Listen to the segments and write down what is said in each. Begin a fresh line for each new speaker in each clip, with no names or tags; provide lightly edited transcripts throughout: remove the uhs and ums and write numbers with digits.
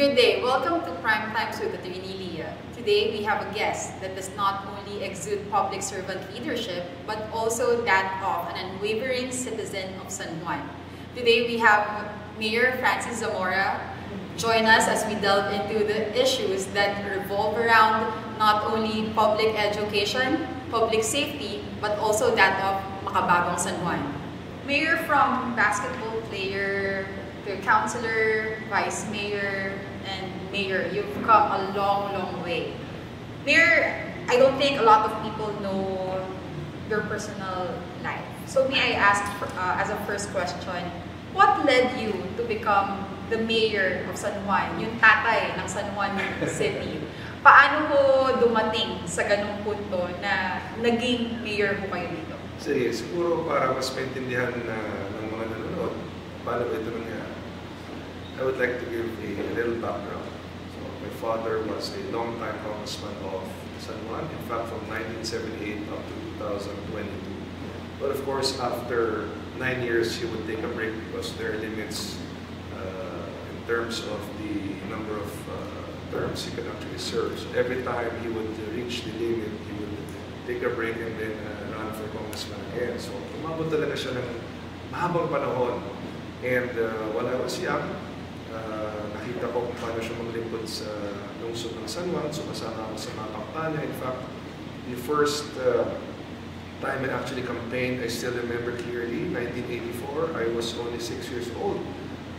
Good day. Welcome to Prime Times with Attorney Leah. Today we have a guest that does not only exude public servant leadership but also that of an unwavering citizen of San Juan. Today we have Mayor Francis Zamora join us as we delve into the issues that revolve around not only public education, public safety, but also that of makabagong San Juan. Mayor, from basketball player to councilor, vice mayor, and mayor, you've come a long, long way. Mayor, I don't think a lot of people know your personal life. So may I ask, as a first question, what led you to become the mayor of San Juan, yung tatay ng San Juan City? Paano mo dumating sa ganung punto na naging mayor mo kayo dito?
Sige, siguro para mas maintindihan ng mga nanonood, paano ito nangyari. I would like to give a little background. So, my father was a long-time congressman of San Juan, in fact from 1978 up to 2022. But of course, after 9 years, he would take a break because there are limits in terms of the number of terms he could actually serve. So every time he would reach the limit, he would take a break and then run for congressman again. So umabot talaga siya ng mahabang panahon. And while I was young, nakita ko kung paano siya maglingkod sa lungsod ng San Juan. So kasama ako sa mga kampanya. In fact, the first time I actually campaigned, I still remember clearly, 1984, I was only 6 years old.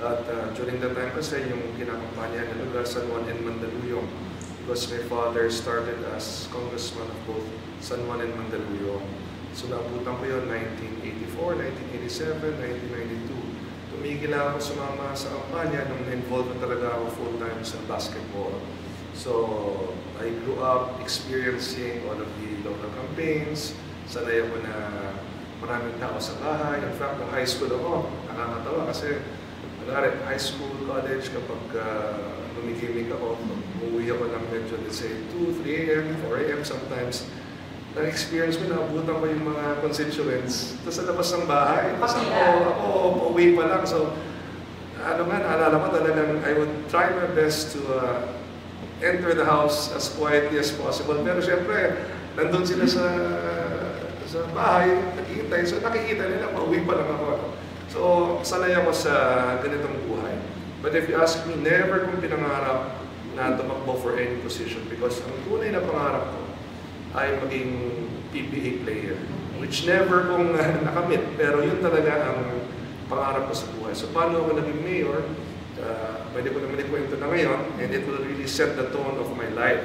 At during that time kasi yung kinakampanya na lugar San Juan and Mandaluyong, because my father started as congressman of both San Juan and Mandaluyong. So naabutan ko yun 1984, 1987, 1992. Tumigil ako sumama sa kampanya nung na-involve na talaga ako full-time sa basketball. So I grew up experiencing all of the local campaigns. Sanay ako na maraming tao sa bahay. In fact, nung high school ako, nakakatawa kasi high school, college, kapag lumikimik ako, umuwi ako ng medyo, let's say, 2, 3 a.m., 4 a.m. sometimes. Na-experience ko, naabutan ko yung mga constituents. Tapos sa labas ng bahay. Tapos ako pauwi pa lang. So, naalala ko talagang I would try my best to enter the house as quietly as possible. Pero syempre, nandun sila sa bahay, nakikita. So nakikita nila, pauwi pa lang ako. So, sanay ako sa ganitong buhay. But if you ask me, never kong pinangarap na tumakbo for any position because ang tunay na pangarap ko ay maging PBA player, which never kong nakamit. Pero yun talaga ang pangarap ko sa buhay. So, paano ako naging mayor? Pwede ko naman ikwento na ngayon, and it will really set the tone of my life.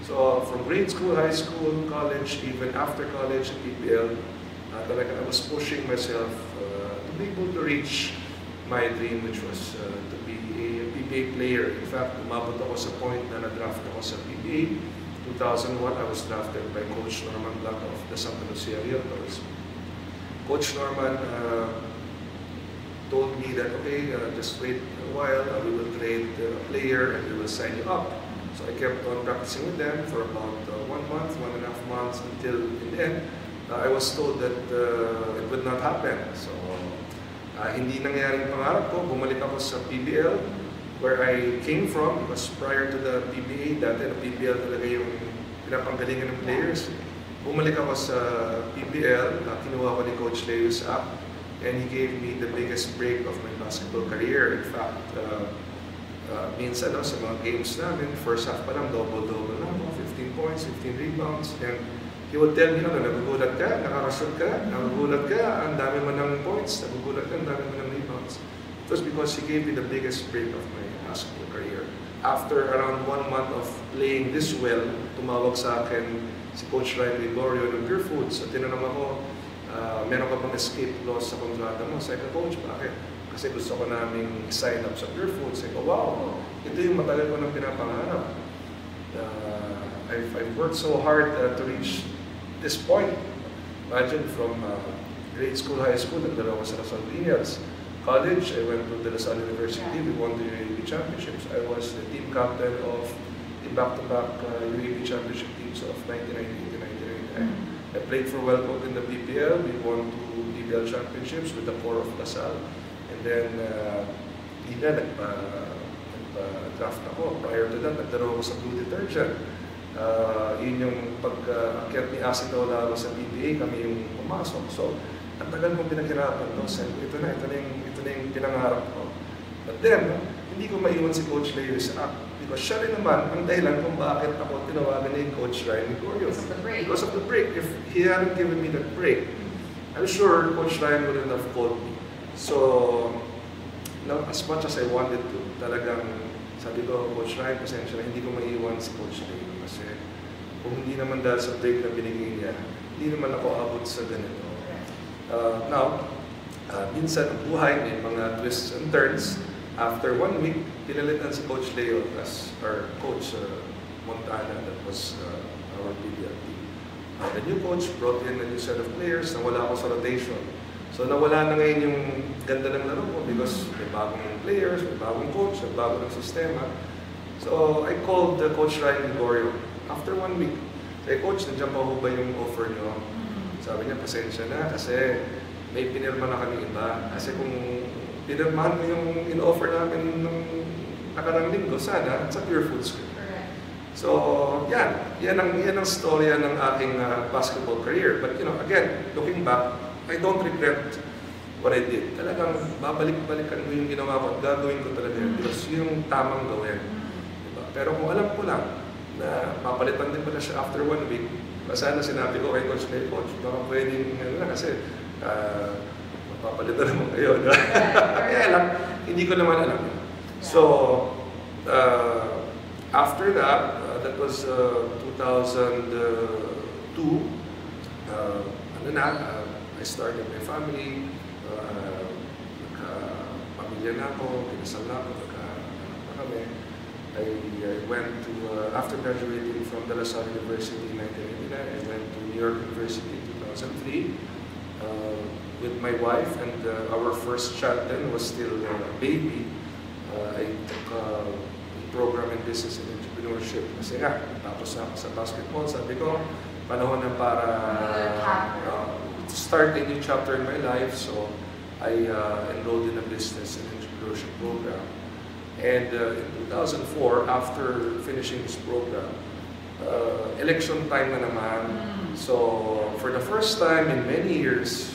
So, from grade school, high school, college, even after college, PBL, talaga I was pushing myself to be able to reach my dream, which was to be a PBA player. In fact, umabot ako sa point na na-draft ako sa PBA. 2001, I was drafted by Coach Norman Black of the Santa Lucia Realtors. Coach Norman told me that, okay, just wait a while, we will trade a player and we will sign you up. So I kept on practicing with them for about 1 month, 1.5 months, until in the end, I was told that it would not happen. So, hindi nangyari yung pangarap ko. Bumalik ako sa PBL, where I came from, because prior to the PBA, dati na PBL talaga yung pinapanggalingan ng players. Bumalik ako sa PBL, kinuha ko ni Coach Leo Sapp, and he gave me the biggest break of my basketball career. In fact, minsan sa mga games namin, first half pa lang, double-double lang, 15 points, 15 rebounds, and he would tell me, nagugulat ka, nakakashoot ka, nagugulat ka, ang dami mo ng points, nagugulat ka, ang dami mo ng rebounds. It was because he gave me the biggest break of my basketball career. After around 1 month of playing this well, tumawag sa akin si Coach Ryan Gregorio ng Pure Foods. So tinanong ako, meron ka bang escape clause sa kontrata mo? Sabi ko, Coach, bakit? Kasi gusto ko naming sign up sa Pure Foods. Sabi ko, wow, ito yung matagal ko nang pinapangarap. I've worked so hard to reach this point. Imagine from grade school, high school, nagdala ko sa Lasal Vineyards. College, I went to the Lasal University. We won the UAP Championships. I was the team captain of the back-to-back UAP Championship teams of 1998 and 1999. I played for Wellcoat in the PPL. We won 2 PPL championships with the core of Lasal. And then, nag-draft ako. Prior to that, nagdaro ako sa Blue Detergent. Yun yung pag-akyat ni Acid Ola ako sa PBA, kami yung pumasok. So, ang tagal kong pinaghirapan, no? So, ito na yung pinangarap ko. But then, hindi ko maiwan si Coach Leo Isaac. Because siya rin naman ang dahilan kung bakit ako tinawagan ni Coach Ryan Gregorio. Because of the break. If he hadn't given me that break, I'm sure Coach Ryan wouldn't have called me. So, as much as I wanted to, talagang sabi ko, Coach Ryan, pasensya na, hindi ko maiwan si Coach Leo. Kasi kung hindi naman dahil sa break na binigay niya, hindi naman ako abot sa ganito. Now, minsan ang buhay may mga twists and turns. After 1 week, pinalitan si Coach Leo as our coach, Montana, that was our PBL team. The new coach brought in a new set of players, nawala ako sa rotation. So nawala na ngayon yung ganda ng laro ko because may bagong players, may bagong coach, may bagong sistema. So I called Coach Ryan Gregorio after 1 week. Say, Coach, nandiyan pa ho ba yung offer nyo? Sabi niya, pasensya na kasi may pinirma na kami iba. Kasi kung pinirmahan mo yung in-offer namin nung nakarang linggo, sana, it's a pure food script. So, yan ang storya ng aking basketball career. But, again, looking back, I don't regret what I did. Talagang babalik-balikan ko yung ginawa ko at gagawin ko talaga yun because yun yung tamang gawin. Diba? Pero kung alam ko lang na papalitan din pala siya after 1 week, sana sinabi ko kay Coach Leo, Coach, baka pwedeng, kasi, papalitan naman kayo. Kaya lang, hindi ko naman alam. So, after that, that was 2002, I started my family, pamilya na ako, kinasal na ako, kami. I went to, after graduating from De La Salle University in 1989, I went to New York University in 2003. With my wife, and our first child then was still a baby. I took a program in business and entrepreneurship. Kasi nga, tapos na ako sa basketball, sabi ko, panahon na para to start a new chapter in my life. So I enrolled in a business and entrepreneurship program. And in 2004, after finishing this program, election time na naman. So for the first time in many years,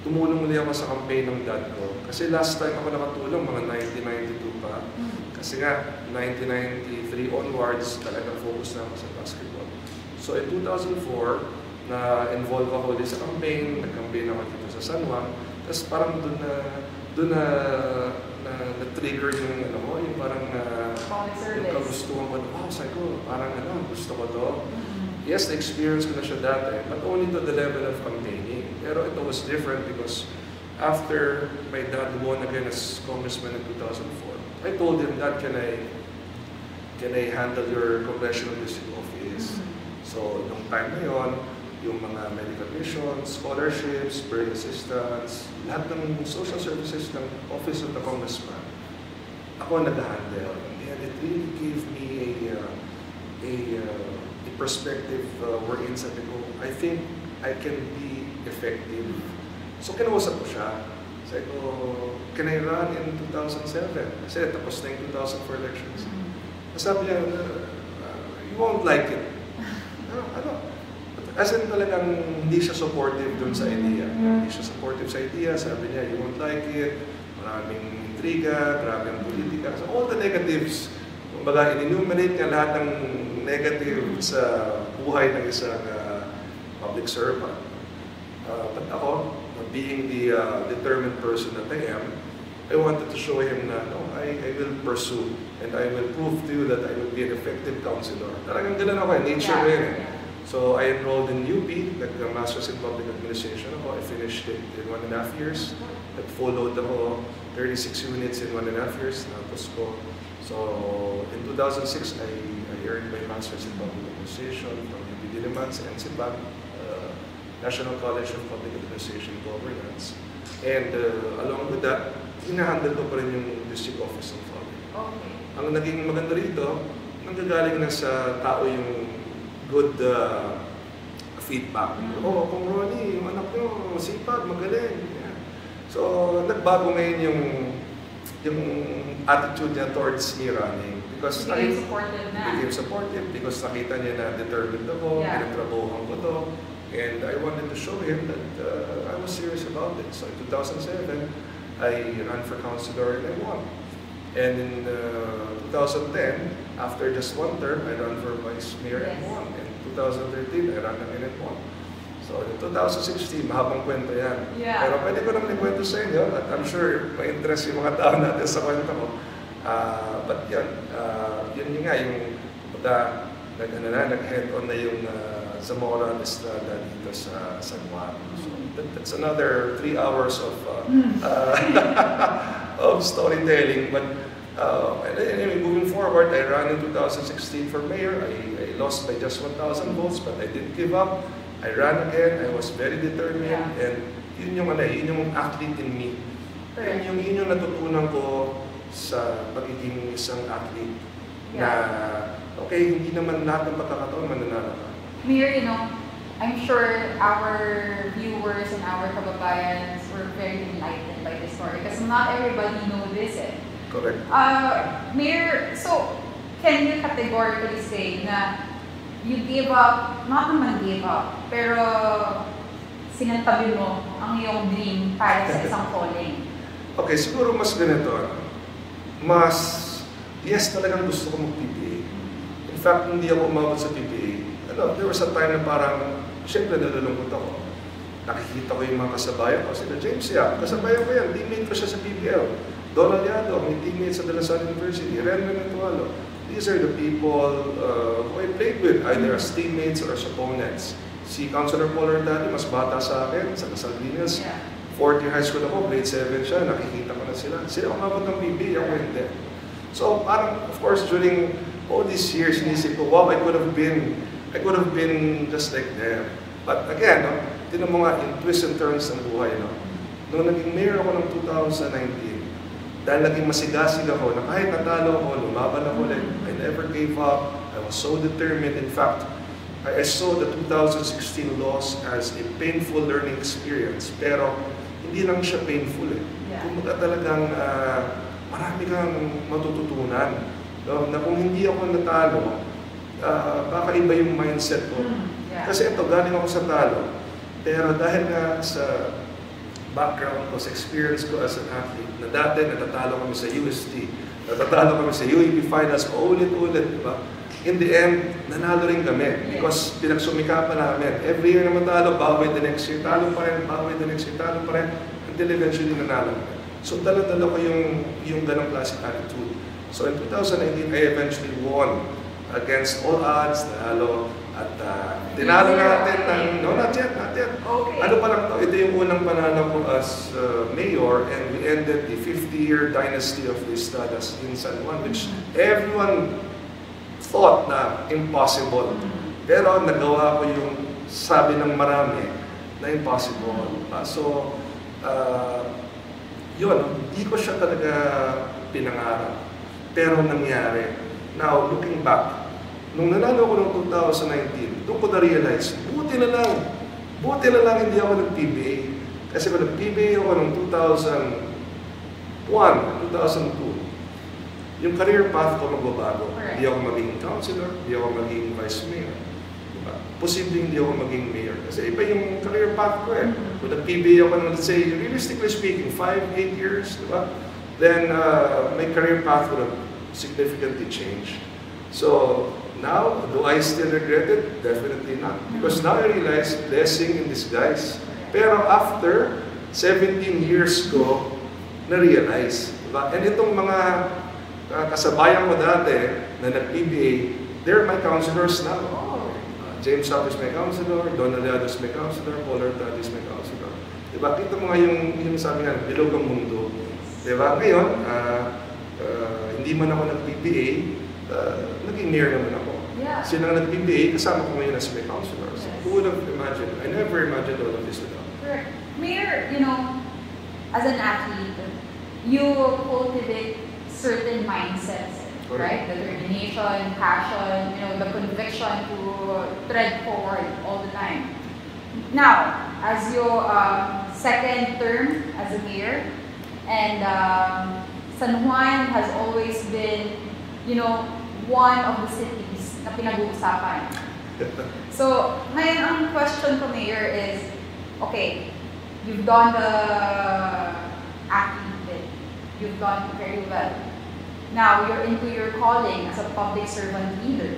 tumulong muli ako sa campaign ng dad ko. Kasi last time ako nakatulong, mga 1992 pa. Kasi nga, 1993 onwards, talagang focus na ako sa basketball. So in 2004, na-involve ako ulit sa campaign, nag-campaign ako dito sa San Juan. Tapos parang doon na-trigger yung yung parang yung kagustuhan ko. Wow, sabi ko, parang gusto ko to. Yes, na-experience ko na siya dati, but only to the level of campaigning. Pero it was different because after my dad won again as congressman in 2004, I told him, Dad, can I handle your congressional district office? So, nung time na yon, yung mga medical missions, scholarships, birth assistance, lahat ng social services ng office of the congressman, ako nag-handle. And it really gave me a perspective wherein sabi ko, I think I can be effective. So kinausap ko siya. Sabi ko, can I run in 2007? Kasi tapos na yung 2004 elections. Sabi niya, you won't like it. As in talagang hindi siya supportive dun sa idea. Hindi siya supportive sa idea. Sabi niya, you won't like it. Maraming intriga, grabe ang politika. So all the negatives, kumbaga, in-enumerate niya lahat ng negative sa buhay ng isang public servant. But ako, being the determined person that I am, I wanted to show him na, no, I will pursue and I will prove to you that I will be an effective counselor. Talagang ganun ako, nature ko yun. So I enrolled in UP, nag-Masters in Public Administration ako. I finished it in 1.5 years. Nag-followed ako 36 units in 1.5 years. Tapos ko. So in 2006, I earned my Masters in Public Administration from UP Diliman sa NCPAG, National College of Public Administration Governance. And along with that, hinahandle ko pa rin yung District Office ng FOB.
Okay.
Ang naging maganda rito, nanggagaling na sa tao yung good feedback. Oh, kung Ronnie, yung anak nyo, sipag, magaling. Yeah. So, nagbago ngayon yung yung attitude niya towards me running. Because
became supportive na.
Became supportive because nakita niya na determined ako, pinatrabahuhan ko to. And I wanted to show him that I was serious about it. So in 2007, I ran for councilor and I won. And in 2010, after just one term, I ran for vice mayor and won. In 2013, I ran again and won. So in 2016, mahabang kwento yan.
Yeah.
Pero pwede ko naman ikwento sa inyo at I'm sure may interest yung mga tao natin sa kwento ko. But yan, yun nga yung nag-head on na yung Zamora Estrada dito sa San Juan. So that's another 3 hours of of storytelling. But anyway, moving forward, I ran in 2016 for mayor. I lost by just 1,000 votes, but I didn't give up. I ran again. I was very determined, and yun yung athlete in me. Yun yung natutunan ko sa pagiging isang athlete. Na okay, hindi naman lahat ng pagkakataon mananalo ka.
Mayor, I'm sure our viewers and our kababayans were very enlightened by this story because not everybody knows this.
Correct.
Mayor, so can you categorically say na you gave up, not naman gave up, pero sinantabi mo ang iyong dream para sa isang calling?
Okay, siguro mas ganito. Yes, talagang gusto ko mag-PBA. In fact, hindi ako umabot sa PBA. There was a time na parang, siyempre nalulungkot ako. Nakikita ko yung mga kasabayan ko. Sila James Yap, kasabayan ko yan. Teammate ko siya sa PBL. Donald Yado, may teammate sa De La Salle University. Renman Mentualo. These are the people who I played with, either as teammates or as opponents. Si Councilor Paul Hernandez, mas bata sa akin, sa Lasal Linas. Fourth year high school ako, grade 7 siya, nakikita ko na sila. Sila umabot ng PBA, ako hindi. So parang, of course, during all these years, inisip ko, wow, I could have been just like them. But again, tinan mo nga, in twists and turns ng buhay, nung naging mayor ako ng 2019, dahil naging masigasig ako, na kahit natalo ako, lumaban ako ulit, I never gave up, I was so determined. In fact, I saw the 2016 loss as a painful learning experience, pero hindi lang siya painful Kumbaga talagang marami kang matututunan. Na kung hindi ako natalo, baka iba yung mindset ko. Kasi ito, galing ako sa talo. Pero dahil nga sa background ko, sa experience ko as an athlete, na dati natatalo kami sa UST, natatalo kami sa UAP Finals, paulit-ulit, diba? In the end, nanalo rin kami because pinagsumikapan namin. Every year na matalo, bawi the next year, talo pa rin, bawi the next year, talo pa rin, until eventually nanalo kami. So dala-dala ko yung ganong classic attitude. So in 2019, I eventually won against all odds, nanalo, at tinalo natin ng, no, not yet.
Okay.
Ano pa lang to, ito yung unang panalo ko as mayor, and we ended the 50-year dynasty of the Estradas in San Juan, which everyone thought na impossible. Pero nagawa ko yung sabi ng marami na impossible. So, yun, hindi ko siya talaga pinangarap. Pero nangyari. Now, looking back, nung nanalo ko noong 2019, doon ko na-realize, buti na lang hindi ako nag-PBA. Kasi kung nag-PBA ako noong 2001, 2002, yung career path ko magbabago. Hindi ako maging councilor, hindi ako maging vice mayor. Diba? Posibleng hindi ako maging mayor. Kasi iba yung career path ko Kung nag-PBA ako ng, let's say, realistically speaking, 5-8 years, diba? Then my career path would have significantly changed. So now, do I still regret it? Definitely not. Because now I realize, blessing in disguise. Pero after 17 years ko, na-realize. Diba? And itong mga kasabayan ko dati na nag-PBA, they're my counselors now. James Sapp is my counselor, Donald Yado is my counselor, Paul Hernandez is my counselor. Diba? Kita mo nga yung sabi nga, bilog ang mundo. Diba? Ngayon, hindi man ako nag-PBA, naging mayor naman ako. Sila nag-PBA, kasama ko ngayon as my counselors. Who would have imagined? I never imagined all of this without.
Correct. Mayor, as an athlete, you cultivate certain mindsets, right? Determination, passion, the conviction to tread forward all the time. Now, as your second term as a mayor, and San Juan has always been, you know, one of the cities na pinag-uusapan. So, ngayon ang question ko, Mayor, is, okay, you've done the acting bit. You've done very well. Now, you're into your calling as a public servant leader.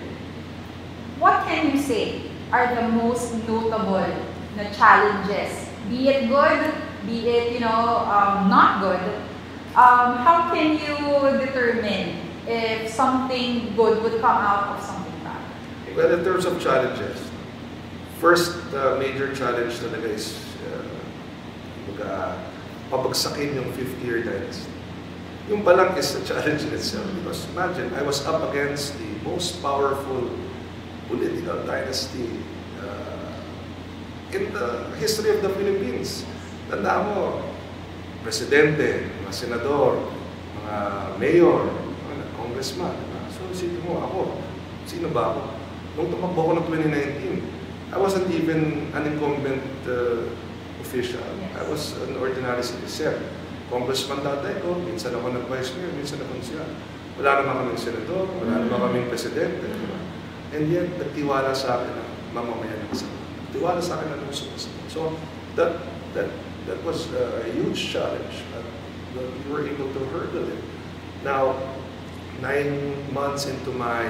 What can you say are the most notable na challenges? Be it good, be it, you know, not good. How can you determine if something good would come out of something bad?
Well, in terms of challenges, first major challenge talaga is pabagsakin yung 50-year dynasty. Yung palang is a challenge in itself because imagine, I was up against the most powerful political dynasty in the history of the Philippines. Tanda mo, presidente, mga senador, mga mayor, mga congressman. So, isipin mo, ako, sino ba ako? Nung tumakbo ko ng 2019, I wasn't even an incumbent official. I was an ordinary citizen. Congressman dati ko, minsan ako nag-vice mayor, minsan ako siya. Wala naman kaming senador, wala naman kaming presidente. And yet, nagtiwala sa akin na mamamayan ng isa. Nagtiwala sa akin na nung So, that was a huge challenge. We were able to hurdle it. Now, 9 months into my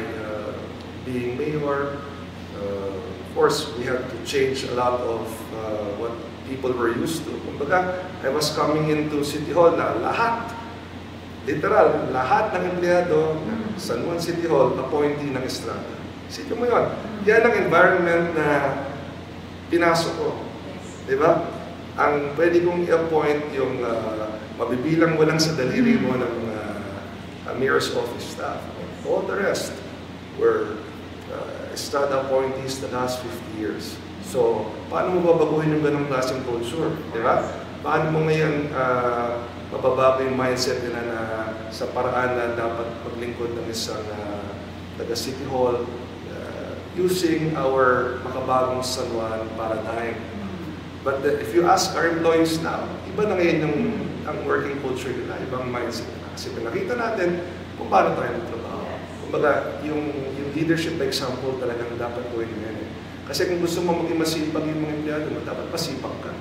being mayor, of course, we had to change a lot of what people were used to. Kumbaga, I was coming into City Hall na lahat, literal, lahat ng empleyado ng San Juan City Hall, appointee ng Estrada. Sige mo yun. Yan ang environment na pinasok ko. Diba? Ang pwede kong i-appoint yung mabibilang mo lang sa daliri mo ng mayor's office staff. All the rest were Estrada appointees the last 50 years. So, paano mo babaguhin yung ganong klaseng culture? Diba? Paano mo ngayon mababago yung mindset nila na sa paraan na dapat maglingkod ng isang taga-City Hall using our makabagong San Juan paradigm. But if you ask our employees now, iba na ngayon yung ang working culture nila, ibang mindset nila. Kasi nakita natin kung paano tayo magtrabaho. Kumbaga, yung leadership example talagang dapat gawin ngayon. Kasi kung gusto mo maging masipag yung mga empleyado mo, dapat masipag ka.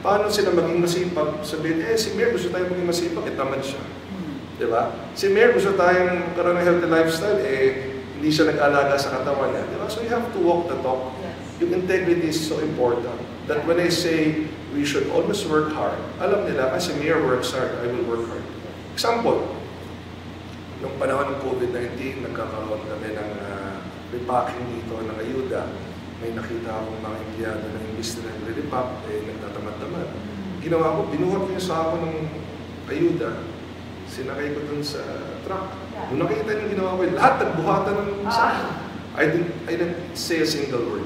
Paano sila maging masipag? Sabihin, si Mayor gusto tayong maging masipag, tamad siya. Diba? Si Mayor gusto tayong karoon ng healthy lifestyle, hindi siya nag-alaga sa katawan niya. Diba? So you have to walk the talk. Yung integrity is so important. That when I say we should always work hard, alam nila, kasi Mayor works hard, I will work hard. Example, nung panahon ng COVID-19, nagkakaroon kami ng repacking dito ng ayuda. May nakita akong mga empleyado na imbis na nagre-repack, nagtatamad-tamad. Ginawa ko, binuhat ko yung sako ng ayuda, sinakay ko dun sa truck. Nung nakita yung ginawa ko, lahat nagbuhatan ng sako. I didn't say a single word.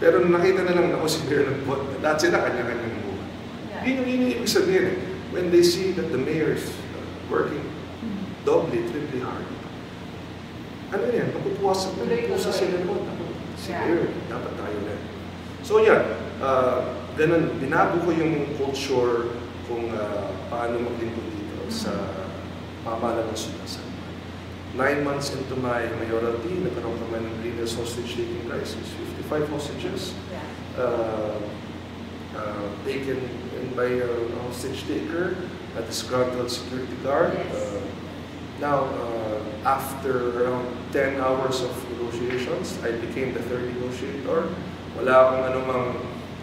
Pero nung nakita na lang ako si Mayor nagbuhat, lahat sila kanya-kanyang buhat. Yun yung ibig sabihin. When they see that the Mayor is working doubly, triply hard, ano yan? Napupusa sila po. Si Mayor, dapat tayo na. So yan, ganun, binago ko yung culture kung paano maglingkod dito sa pamahalaan ng San Juan. 9 months into my mayoralty, nagkaroon kami ng greatest hostage-taking crisis. 55 hostages taken by a hostage-taker, a disgruntled security guard. Now, after around 10 hours of negotiations, I became the third negotiator. Wala akong anumang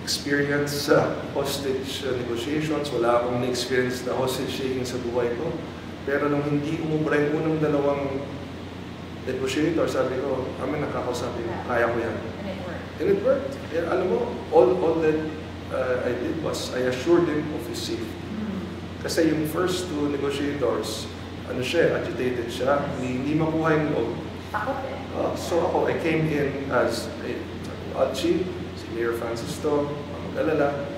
experience sa hostage negotiations, wala akong na-experience na hostage taking sa buhay ko. Pero nung hindi umubra yung unang dalawang negotiator, sabi ko, kami nakakasabi, kaya ko yan. And it worked. Alam mo, all that I did was, I assured him of his safety. Kasi yung first two negotiators, agitated siya, hindi makuha yung loob.
Takot eh.
So ako, I came in as Chief, si Mayor Francis to, mag-alala,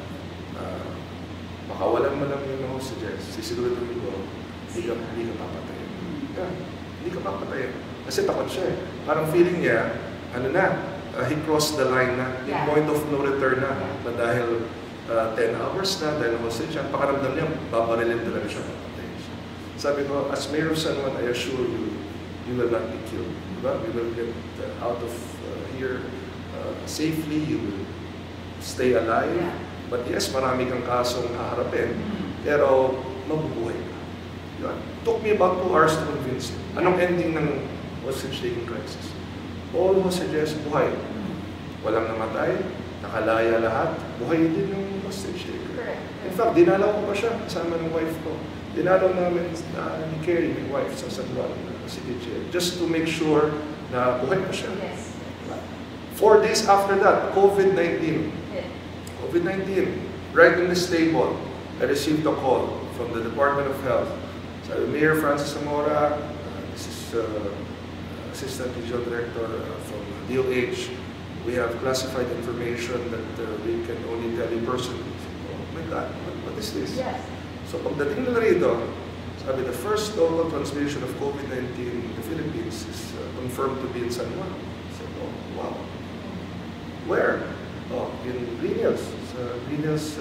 makawalan mo lang yung hostages, sisigurin ko, hindi ka papatayin. Hindi ka papatayin. Kasi takot siya eh. Parang feeling niya, he crossed the line na, yung point of no return na dahil 10 hours na, dahil hostage siya, pakaramdam niya, babarilin talaga siya, papatayin siya. Sabi ko, as Mayor of San Juan, I assure you, you will not be killed. Diba? We will get out of here safely, you will stay alive.
Yeah.
But yes, marami kang kasong haharapin, pero mabubuhay ka. Yun. Took me about 2 hours to convince him. Anong ending ng hostage-taking crisis? All hostages, buhay. Walang namatay, nakalaya lahat, buhay din yung hostage-taker. In fact, dinalaw ko pa siya kasama ng wife ko. Dinalaw namin ni Kerry, my wife, sa San Juan City Jail, just to make sure na buhay pa siya.
Yes.
4 days after that, COVID-19. COVID-19, right in this table, I received a call from the Department of Health. Sabi, Mayor Francis Zamora, this is Assistant Regional Director from DOH. We have classified information that we can only tell you personally. Oh my God, what is this?
Yes.
So pagdating na rito, sabi, the first local transmission of COVID-19 in the Philippines is confirmed to be in San Juan. So, oh, wow. Where? Oh, in Green Hills. Sa Green Hills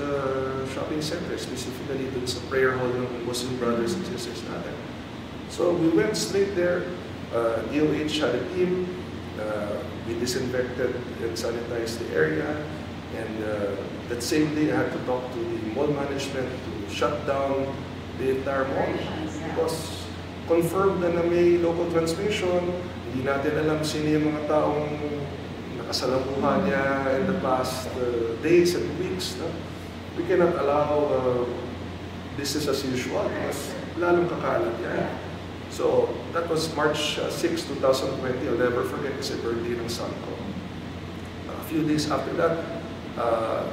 Shopping Center, specifically dun sa prayer hall ng Muslim brothers and sisters natin. So we went straight there. DOH had a team. We disinfected and sanitized the area. And that same day, I had to talk to the mall management to shut down the entire mall. Because confirmed na may local transmission, hindi natin alam sino yung mga taong nakasalamuhan niya in the past days and weeks. No? We cannot allow business as usual because lalong kakalat yan. So that was March 6, 2020. I'll never forget kasi birthday ng son ko. A few days after that,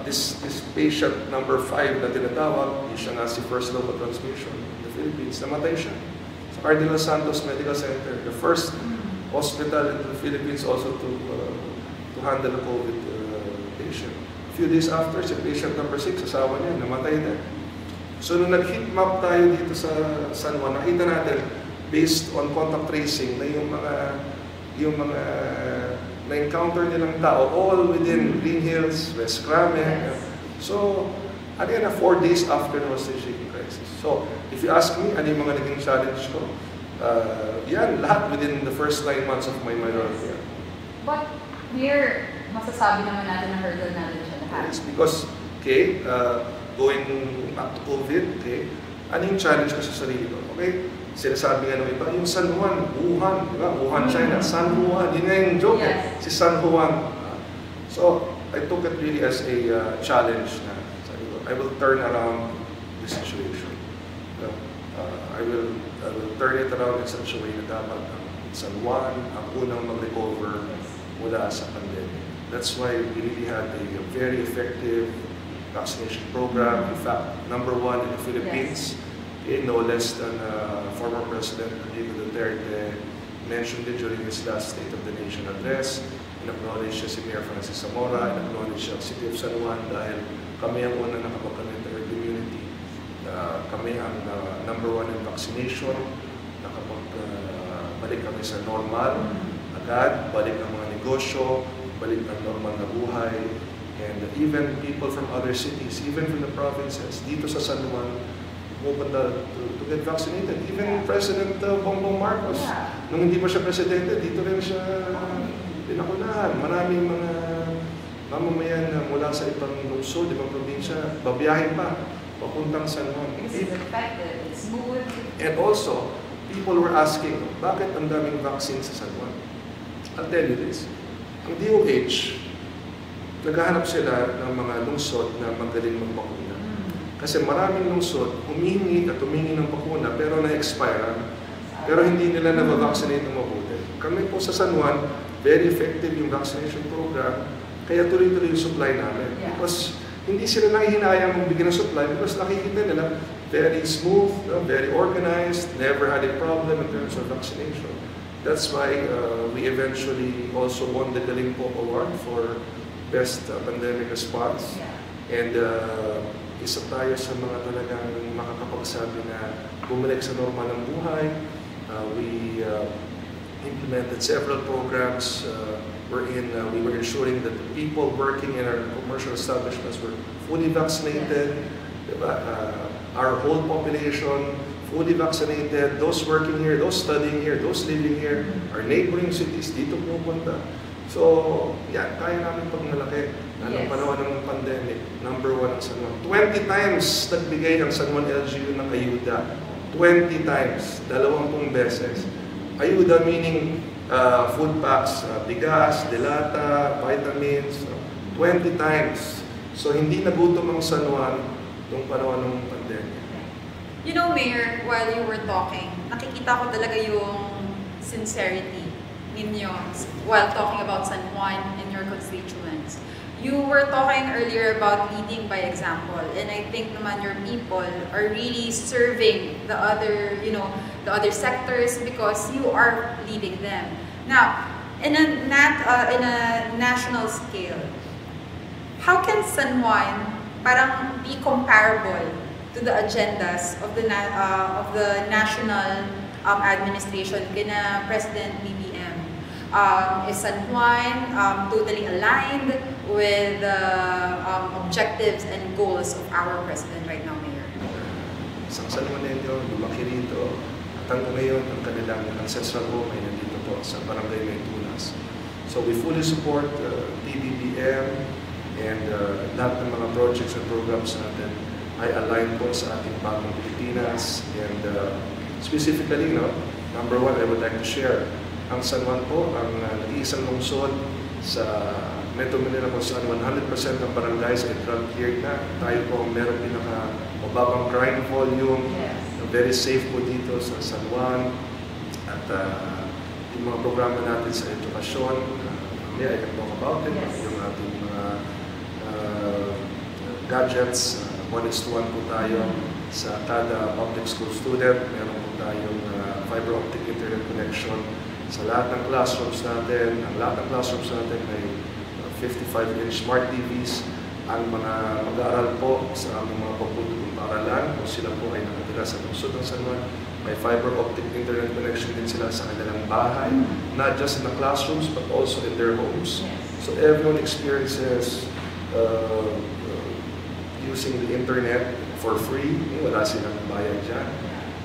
this patient number 5 na tinatawag, siya nga si first local transmission in the Philippines, namatay siya sa Cardinal Santos Medical Center, the first hospital in the Philippines also to handle a COVID patient. A few days after, si patient number 6, asawa niya, namatay din. So nung nag-heat map tayo dito sa San Juan, nakita natin, based on contact tracing, na yung mga na-encounter nilang tao, all within Green Hills, West Crame. So, again, 4 days after the hostage-taking crisis. So, if you ask me, ano yung mga naging challenge ko? Yan, lahat within the first 9 months of my minority.
But here, masasabi naman natin na hurdle natin siya lahat.
Yes, because, okay, going back to COVID, okay, ano yung challenge ko sa sarili ko? Okay, sinasabi nga ng iba, yung San Juan, Wuhan, di ba? Wuhan, China, San Juan, yun nga yung joke, si San Juan. So, I took it really as a challenge na, sabi ko, I will turn around the situation. I will turn it around in such a way na dapat ang San Juan ang unang mag-recover mula sa pandemic. That's why we really had a very effective vaccination program. In fact, number 1 in the Philippines. No less than former President Rodrigo Duterte mentioned it during his last State of the Nation address. In-acknowledge siya si Mayor Francis Zamora, in-acknowledge siya si City of San Juan dahil kami ang una nakapagkamit ng herd immunity. Kami ang number 1 in vaccination. Balik kami sa normal agad, balik ang mga negosyo, balik ang normal na buhay. And even people from other cities, even from the provinces, dito sa San Juan, pupunta to get vaccinated. Even President Bongbong Marcos, nung hindi pa siya presidente, dito rin siya pinakunahan. Maraming mga mamamayan mula sa ibang lungsod, ibang probinsya, babiyahin pa, papuntang San Juan.
It's effective, it's smooth.
And also, people were asking, bakit ang daming vaccine sa San Juan? I'll tell you this. Ang DOH, naghahanap sila ng mga lungsod na magaling magbakuna. Kasi maraming lungsod, humingi at humingi ng bakuna pero na-expire, pero hindi nila na-vaccinate ng mabuti. Kami po sa San Juan, very effective yung vaccination program, kaya tuloy-tuloy yung supply namin. Because hindi sila nanghihinayang magbigay ng supply because nakikita nila very smooth, very organized, never had a problem in terms of vaccination. That's why we eventually also won the Galing Po Award for Best Pandemic Response. And isa tayo sa mga talagang makakapagsabi na bumalik sa normal ng buhay. We implemented several programs wherein we were ensuring that the people working in our commercial establishments were fully vaccinated. Diba? our whole population, fully vaccinated, those working here, those studying here, those living here, our neighboring cities, dito pupunta. So, yan, kaya namin pag malaki. Anong panahon ng pandemic, number 1 ang San Juan. 20 times nagbigay ang San Juan LGU ng ayuda. 20 times, 20 beses. Ayuda meaning food packs, bigas, delata, vitamins, 20 times. So, hindi nagutom ang San Juan nung panahon ng pandemic.
You know, Mayor, while you were talking, nakikita ko talaga yung sincerity ninyo while talking about San Juan and your constituents. You were talking earlier about leading by example, and I think naman your people are really serving the other, you know, the other sectors because you are leading them. Now, in a national scale, how can San Juan parang be comparable to the agendas of the national administration kina President BBM? Is San Juan totally aligned with the objectives and goals of our president right now, Mayor?
Isang San Juanenyo, lumaki rito, at hanggang ngayon, ang kanilang ancestral home ay nandito po sa Barangay Maytunas. So we fully support PBBM and lahat ng mga projects and programs natin ay align po sa ating bagong Pilipinas. And specifically, number 1, I would like to share ang San Juan po, ang nag-iisang lungsod sa Metro Manila kung saan 100% ng barangays ay drug-cleared na. Tayo po ang meron pinaka-mababang crime volume, very safe po dito sa San Juan. At yung mga programa natin sa edukasyon, I can talk about it. Yung ating mga gadgets, 1:1 po tayo sa kada public school student. Meron po tayong fiber optic internet connection sa lahat ng classrooms natin. Ang lahat ng classrooms natin ay 55-inch smart TVs. Ang mga mag-aaral po sa aming mga pagputulong paaralan, kung sila po ay nakatira sa lungsod ng San Juan, may fiber optic internet connection din sila sa kanilang bahay, not just in the classrooms but also in their homes. So everyone experiences using the internet for free. Wala silang bayad dyan.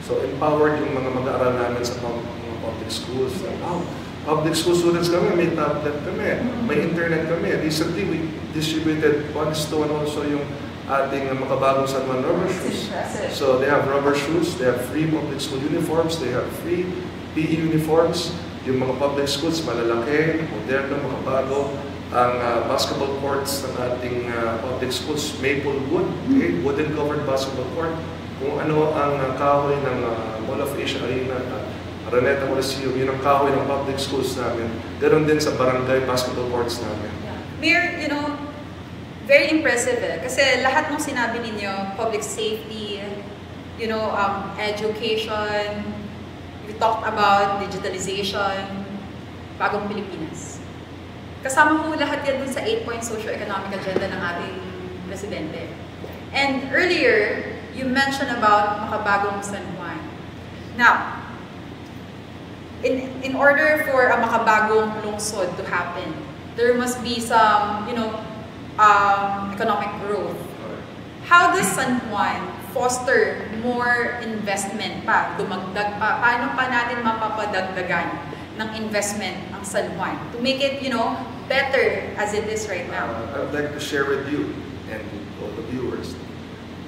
So empowered yung mga mag-aaral namin sa mga public schools. Wow, public school students kami, may tablet kami, may internet kami. Recently, we distributed 1:1 also yung ating makabagong San Juan rubber shoes. So they have rubber shoes, they have free public school uniforms, they have free PE uniforms. Yung mga public schools, malalaki, moderno, makabago. Ang basketball courts ng ating public schools, maple wood, okay? Wooden covered basketball court. Kung ano ang kahoy ng Mall of Asia Arena, Araneta Coliseum, yun ang kahoy ng public schools namin. Ganon din sa barangay basketball courts namin.
Mayor, you know, very impressive kasi lahat ng sinabi ninyo, public safety, you know, education, we talked about digitalization, bagong Pilipinas. Kasama mo lahat yan dun sa 8-point socio-economic agenda ng ating presidente. And earlier, you mentioned about makabagong San Juan. Now, in order for a makabagong lungsod to happen, there must be some, you know, economic growth. How does San Juan foster more investment pa, dumagdag pa? Paano pa natin mapapadagdagan ng investment ang San Juan to make it, you know, better as it is right now?
I would like to share with you and all the viewers.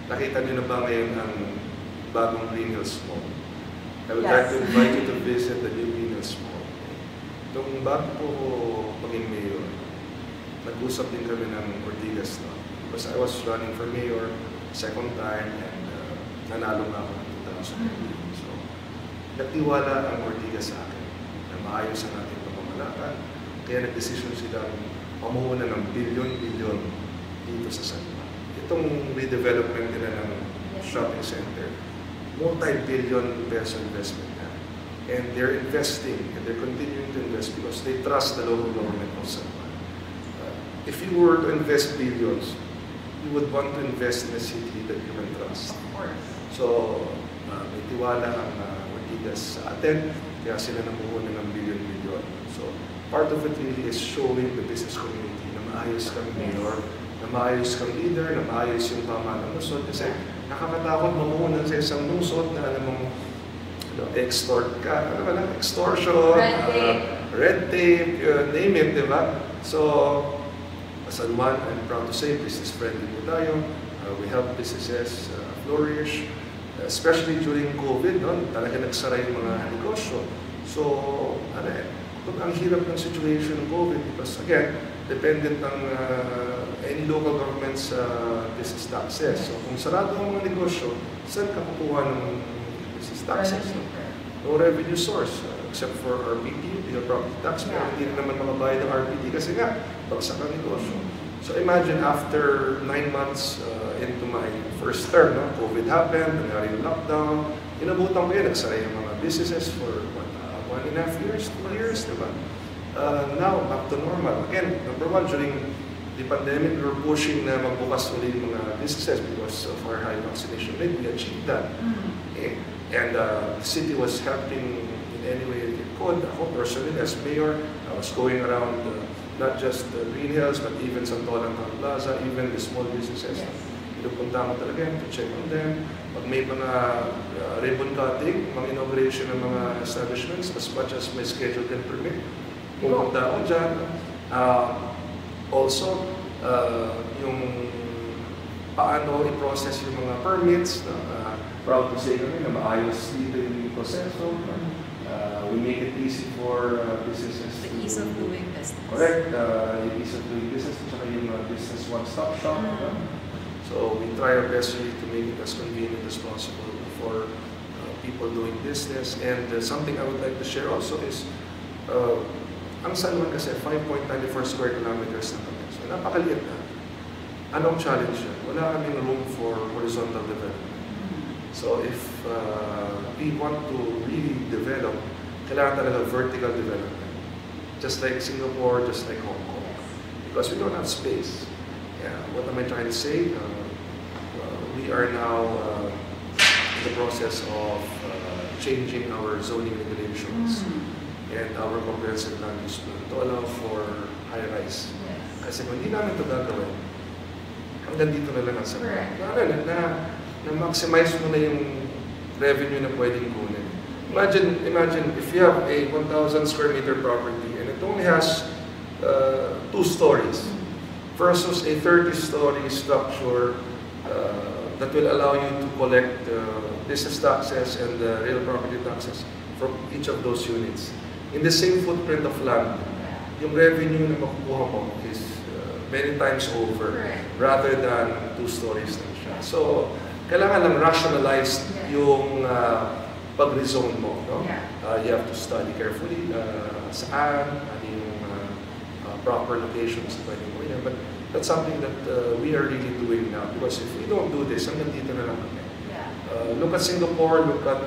Nakita niyo na ba ngayon ang bagong Green Hills Mall? I would like to invite you to visit the new Green Hills Mall. Nung bago po maging mayor, nag-usap din kami ng Ortigas, no? Because I was running for mayor second time and nanalo nga ako ng 2015. So, nagtiwala ang Ortigas sa akin na maayos ang ating pamamalakad. Kaya nag-decision sila pamuhunan ng bilyon-bilyon dito sa San Juan. Itong redevelopment nila ng shopping center, multi-billion peso investment na. And they're investing and they're continuing to invest because they trust the local government of San Juan. If you were to invest billions, you would want to invest in a city that you can trust.
Of course.
So, may tiwala ang Ortigas sa atin, kaya sila namuhunan ng bilyon-bilyon. So, part of it really is showing the business community na maayos kang mayor, na maayos kang leader, na maayos yung pamahalaan ng lungsod. Kasi nakakatakot mamuhunan sa isang lungsod na alam mong extort ka, ano ba lang, extortion, red tape, name it, di ba? So, San Juan, I'm proud to say, business friendly po tayo. We help businesses flourish, especially during COVID, no? Talaga nagsara yung mga negosyo. So, ano ang hirap ng situation ng COVID because again, dependent ang any local government's business taxes. So, kung sarado ang mga negosyo, saan ka kukuha ng business taxes? No revenue source, except for RPT, the property tax, pero hindi naman makabayad ng RPT kasi nga, bagsak ang negosyo. So imagine after 9 months into my first term, no, COVID happened, nangyari yung lockdown, inabutan ko yun, nagsara yung mga businesses for 1.5 years, 2 years, diba? Now, back to normal. Again, number one, during the pandemic, we were pushing na magbukas ulit yung mga businesses because of our high vaccination rate. We achieved that. And the city was helping in any way it could. Ako personally, as mayor, I was going around not just Green Hills, but even Santolan Town Plaza, even the small businesses. Pinupunta ko talaga to check on them. Pag may mga ribbon cutting, mga inauguration ng mga establishments, as much as my schedule can permit, pupunta ako dyan. Also, yung paano i-process yung mga permits. Proud to say kami na maayos dito yung proseso. We make it easy for businesses.
The ease of doing business.
Correct. Yung ease of doing business at saka yung business one-stop shop. So we try our best really to make it as convenient as possible for people doing business. And something I would like to share also is ang San Juan kasi 5.94 square kilometers na kami. So napakaliit na. Anong challenge yun? Wala kaming room for horizontal development. So if we want to really develop, kailangan talaga vertical development. Just like Singapore, just like Hong Kong. Because we don't have space. Yeah, what am I trying to say? We are now in the process of changing our zoning regulations and our comprehensive land use plan to allow for high-rise. Kasi kung hindi namin ito gagawin, hanggang dito na lang ang sabi. Na maximize mo na yung revenue na pwedeng kunin. Imagine if you have a 1,000 square meter property and it only has 2 stories versus a 30-story structure that will allow you to collect business taxes and real property taxes from each of those units. In the same footprint of land, yung revenue na makukuha mo is many times over rather than 2 stories lang siya. So, kailangan lang rationalized yung pag-rezone mo. No? You have to study carefully saan, ano yung proper locations na pwede mo yan. But that's something that we are really doing now because if we don't do this, hanggang dito na lang kami. Look at Singapore, look at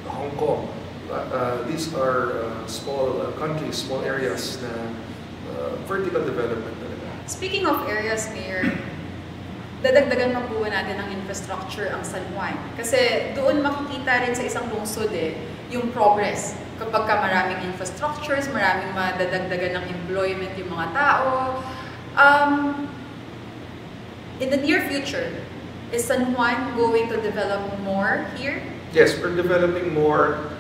Hong Kong. These are small countries, small areas na vertical development talaga.
Speaking of areas, Mayor, dadagdagan man po natin ng infrastructure ang San Juan. Kasi doon makikita rin sa isang lungsod yung progress. Kapag ka maraming infrastructures, maraming madadagdagan ng employment yung mga tao. In the near future, is San Juan going to develop more here?
Yes, we're developing more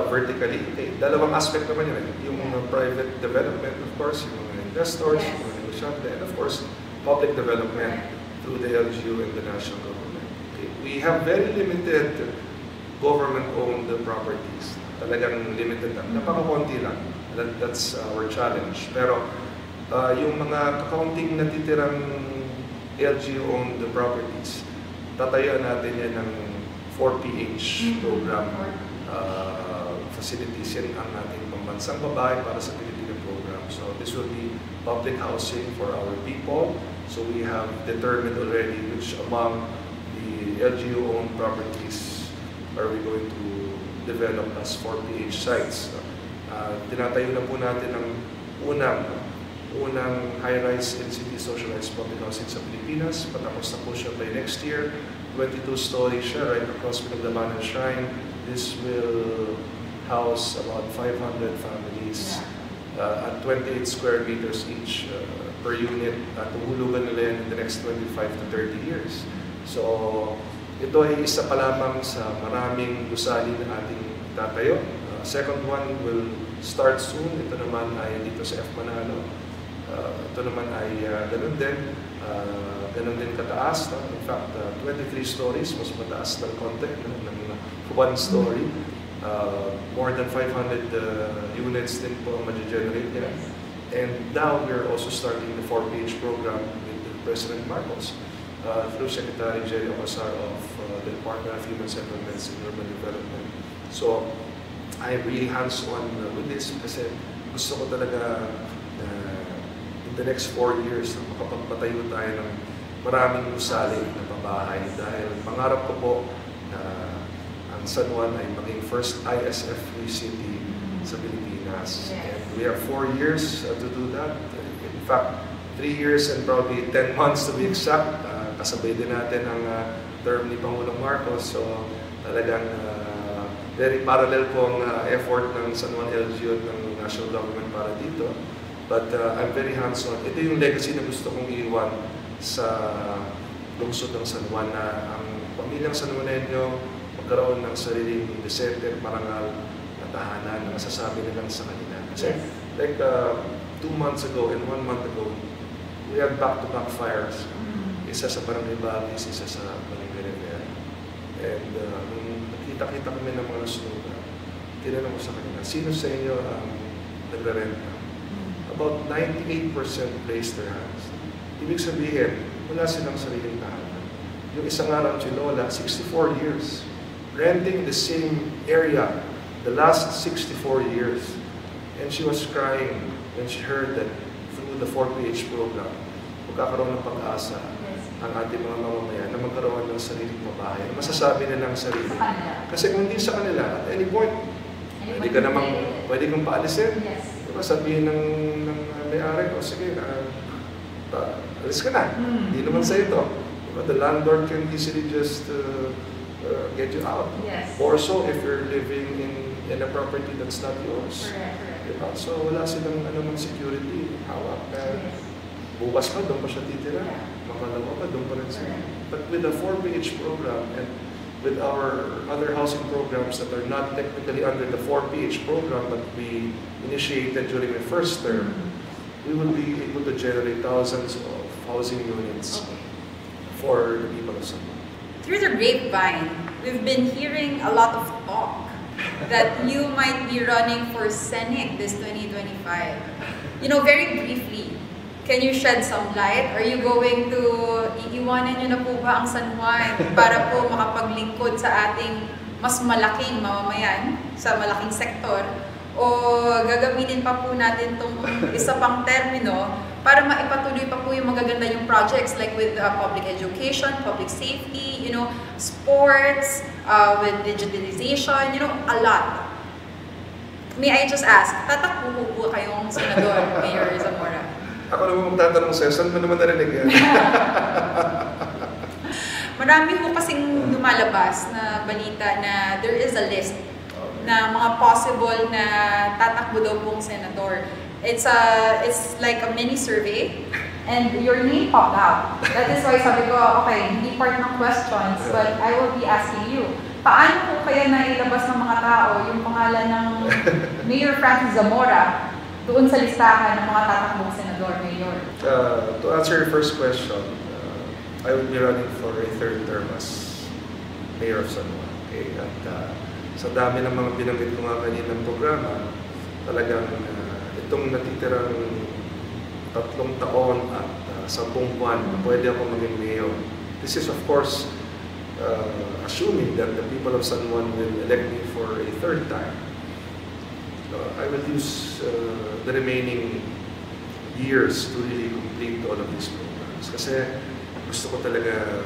vertically. Okay, dalawang aspect naman yun. Yung private development, of course, yung mga investors, yung mga negosyante, and of course, public development through the LGU and the national government. Okay. We have very limited government-owned properties. Talagang limited lang. Napakakunti lang. That's our challenge. Pero yung mga kakaunting natitirang LGU-owned properties, tatayuan natin yan ng 4PH program facilities. Yan ang ating pambansang babae para sa Pilipino program. So this will be public housing for our people. So we have determined already which among the LGU-owned properties are we going to develop as 4PH sites. Tinatayo na po natin ang unang high-rise and city socialized public housing sa Pilipinas. Patapos na po siya by next year. 22-story siya right across Pinagdamanan Shrine. This will house about 500 families at 28 square meters each per unit at tuhulugan nila yan in the next 25 to 30 years. So, ito ay isa pa lamang sa maraming gusali na ating tatayo. Second one will start soon. Ito naman ay dito sa F. Manalo. Ito naman ay ganun din kataas. No? In fact, 23 stories, mas mataas ng konti ng one story. More than 500 units din po ang ma-generate niya. And now we're also starting the 4PH program with President Marcos through Secretary Jerry Ocasar of the Department of Human Settlements and Urban Development. So, I'm really hands-on with this kasi gusto ko talaga in the next 4 years makapagpatayo tayo ng maraming gusali na pabahay dahil pangarap ko po na ang San Juan ay maging first ISF-free city sa Pilipinas. And we have 4 years to do that. In fact, 3 years and probably 10 months to be exact. Kasabay din natin ang term ni Pangulong Marcos. So talagang very parallel po ang effort ng San Juan LGU at ng national government para dito. But I'm very hands-on. Ito yung legacy na gusto kong iiwan sa lungsod ng San Juan na ang pamilyang San Juanenyo magkaroon ng sariling desente at marangal na tahanan na masasabi nilang sa kanila. Kasi like 2 months ago and 1 month ago, we had back-to-back fires. Isa sa Barangay Bagis, isa sa Barangay Rivera. And nung nakita-kita kami ng mga nasunugan, tinanong ko sa kanila, sino sa inyo ang nagrarenta? About 98% raised their hands. Ibig sabihin, wala silang sariling tahanan. Yung isang araw, si Lola, 64 years, renting the same area the last 64 years. And she was crying when she heard that through the 4PH program, magkakaroon ng pag-asa ang ating mga mamamayan na magkaroon ng sariling pabahay. Masasabi nilang sarili. Kasi kung hindi sa kanila, at any point, pwede kang paalisin. Diba, sabihin ng may-ari, o sige, alis ka na. Hindi naman sa ito. Diba, the landlord can easily just get you out. Or so if you're living in a property that's not yours. Diba? So wala silang security, hawak. Bukas pa, doon pa siya titira. Makalawa pa, doon pa rin siya. But with the 4PH program and with our other housing programs that are not technically under the 4PH program but we initiated during the first term, we will be able to generate thousands of housing units for the people of San Juan.
Through the grapevine, we've been hearing a lot of talk that you might be running for Senate this 2025. You know, very briefly, can you shed some light? Are you going to iiwanan nyo na po ba ang San Juan para po makapaglingkod sa ating mas malaking mamamayan, sa malaking sektor? O gagamitin pa po natin itong isa pang termino para maipatuloy pa po yung magaganda yung projects like with public education, public safety, you know, sports, with digitalization, you know, a lot. May I just ask, tatakbo po kayong senador, Mayor Zamora?
Ako naman magtatanong sa'yo, saan mo naman narinig yan?
Marami po kasing lumalabas na balita na there is a list na mga possible na tatakbo daw pong senador. It's like a mini survey and your name popped out. That is why sabi ko, okay, hindi part ng questions, but I will be asking you. Paano po kaya nailabas ng mga tao yung pangalan ng Mayor Francis Zamora doon sa listahan ng mga tatakbong senador, Mayor?
To answer your first question, I will be running for a third term as Mayor of San Juan. Okay? At sa dami ng mga binanggit ko nga kaninang programa, talagang itong natitirang 3 taon at 10 buwan na pwede ako maging mayor. This is of course assuming that the people of San Juan will elect me for a third time. I will use the remaining years to really complete all of these programs. Kasi gusto ko talaga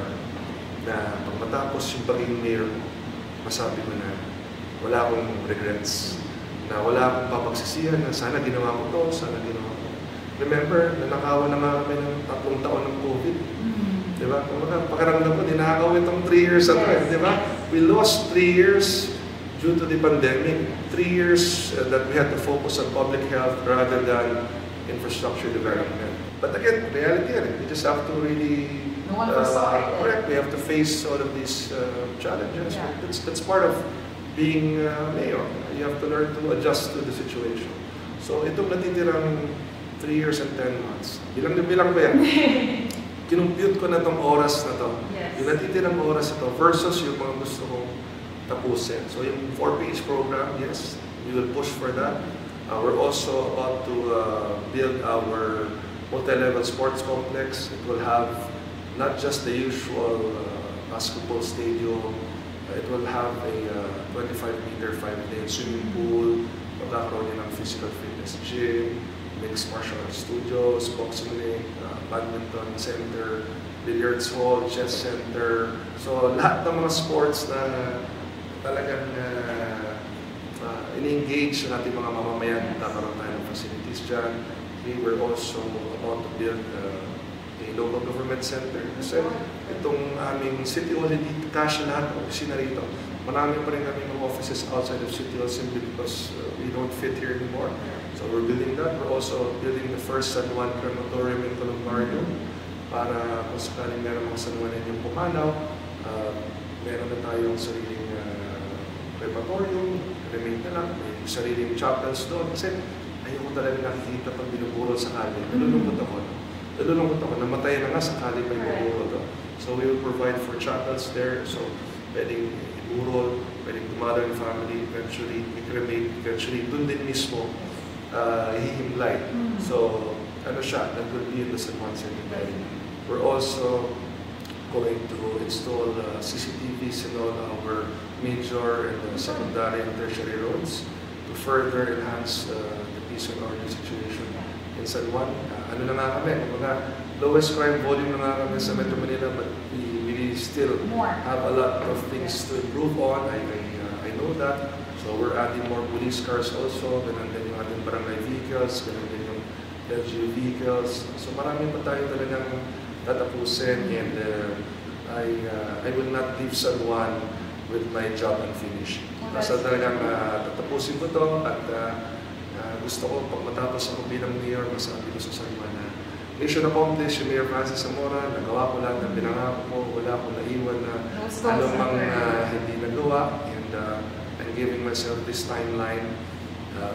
na pag matapos yung pagiging mayor, masabi ko na wala akong regrets, na wala akong papagsisihan na sana ginawa ko to, sana ginawa ko. Remember, nanakawan na nga kami ng 3 taon ng COVID. Diba? Kung pakiramdam ko, dinakaw itong 3 years na ito. Diba? We lost 3 years due to the pandemic. 3 years that we had to focus on public health rather than infrastructure development. But again, reality yan. We just have to really
No one foresaw it.
Correct. We have to face all of these challenges.
Yeah.
That's part of being mayor. You have to learn to adjust to the situation. So itong natitirang 3 years and 10 months, bilang ba yan? Kinumpute ko na itong oras na to.
Yes.
Yung natitirang oras ito versus yung mga gusto kong tapusin. So yung 4-page program, yes, we will push for that. We're also about to build our multi-level sports complex. It will have not just the usual basketball stadium. It will have a 25-meter 5-lane swimming pool, magkakaroon din ng physical fitness gym, mixed martial arts studios, boxing ring, badminton center, billiards hall, chess center. So lahat ng mga sports na talagang in-engage ng ating mga mamamayan, nagkakaroon tayo ng facilities dyan. We were also about to build a local government center. Kasi itong aming City Hall, hindi kasya lahat ng opisina rito. Marami pa rin kami ng offices outside of City Hall simply because we don't fit here anymore. So we're building that. We're also building the first San Juan crematorium in Columbarium para kung sakaling meron mga San Juan yung pumanaw, meron na tayong sariling crematorium, remain na lang, may sariling chapels doon. Kasi ayoko talaga nakikita pag binuburo sa kali. Nalulungkot ako. Namatay na nga sa kali pa ibuburo to. So we will provide for chapels there. So pwedeng iburo, pwedeng dumalo yung family, eventually i-cremate, eventually dun din mismo hihimlay. So ano siya, that will be in the San Juan Cemetery. We're also going to install CCTVs in all our major and secondary and tertiary roads to further enhance the peace and order situation in San Juan. Ano na nga kami, mga lowest crime volume na nga kami sa Metro Manila, but we still have a lot of things to improve on. I know that. So we're adding more police cars also, ganun din yung ating barangay vehicles, ganun din yung LGU vehicles. So marami pa tayo talagang tatapusin, and I will not leave San Juan with my job unfinished. Basta talagang tatapusin ko to, at gusto ko pag matapos ako bilang mayor, masabi ko sa San Juan na mission accomplished, yung Mayor Francis Zamora, nagawa ko lahat ng pinangako ko, wala akong naiwan na anumang hindi nagawa, and I'm giving myself this timeline.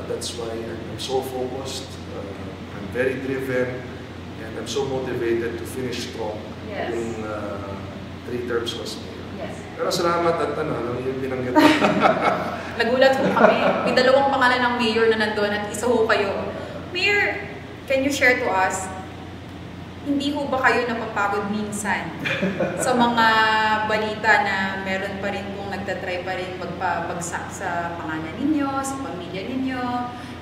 That's why I'm so focused, I'm very driven, and I'm so motivated to finish strong yung 3 terms ko sa mayor.
Yes.
Pero salamat at yung binanggit.
Nagulat ho kami. May 2 pangalan ng mayor na nandun at isa ho kayo. Mayor, can you share to us, hindi ho ba kayo napapagod minsan sa mga balita na meron pa rin kung nagtatry pa rin magpabagsak sa pangalan ninyo, sa pamilya ninyo?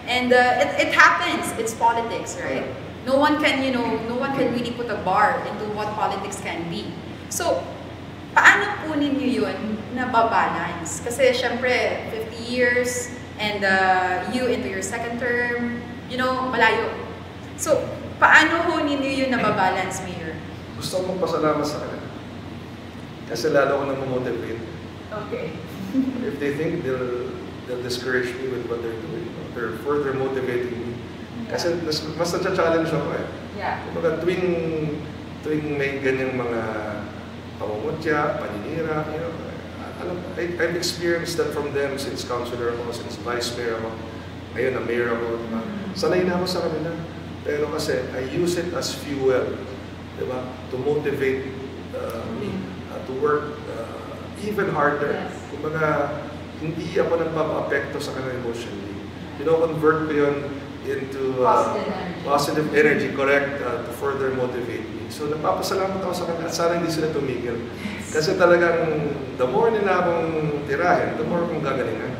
And it happens. It's politics, right? No one can really put a bar into what politics can be. So, paano po ninyo yun nababalance? Kasi syempre, 50 years and you into your 2nd term, malayo. So, paano ho ninyo yun nababalance, Mayor?
Gusto kong pasalamat sa kanila. Kasi lalo ko nang motivate.
Okay.
If they think they'll discourage me with what they're doing, they're further motivating me. Kasi mas na-challenge ako eh.
Yeah.
Kumbaga, tuwing may ganyang mga pamumutya, paninira, I've experienced that from them since councilor ako, since vice mayor ako, ngayon na mayor ako, diba? Sanay na ako sa kanila. Pero kasi, I use it as fuel, diba? To motivate me to work even harder.
Yes.
Kumbaga, hindi ako nagpapa-apekto sa kanila emotionally. Convert ko yun into positive energy, correct, to further motivate me. So nagpapasalamat ako sa kanila at sana hindi sila tumigil. Kasi talagang the more nila akong tirahin, the more akong gagalingan.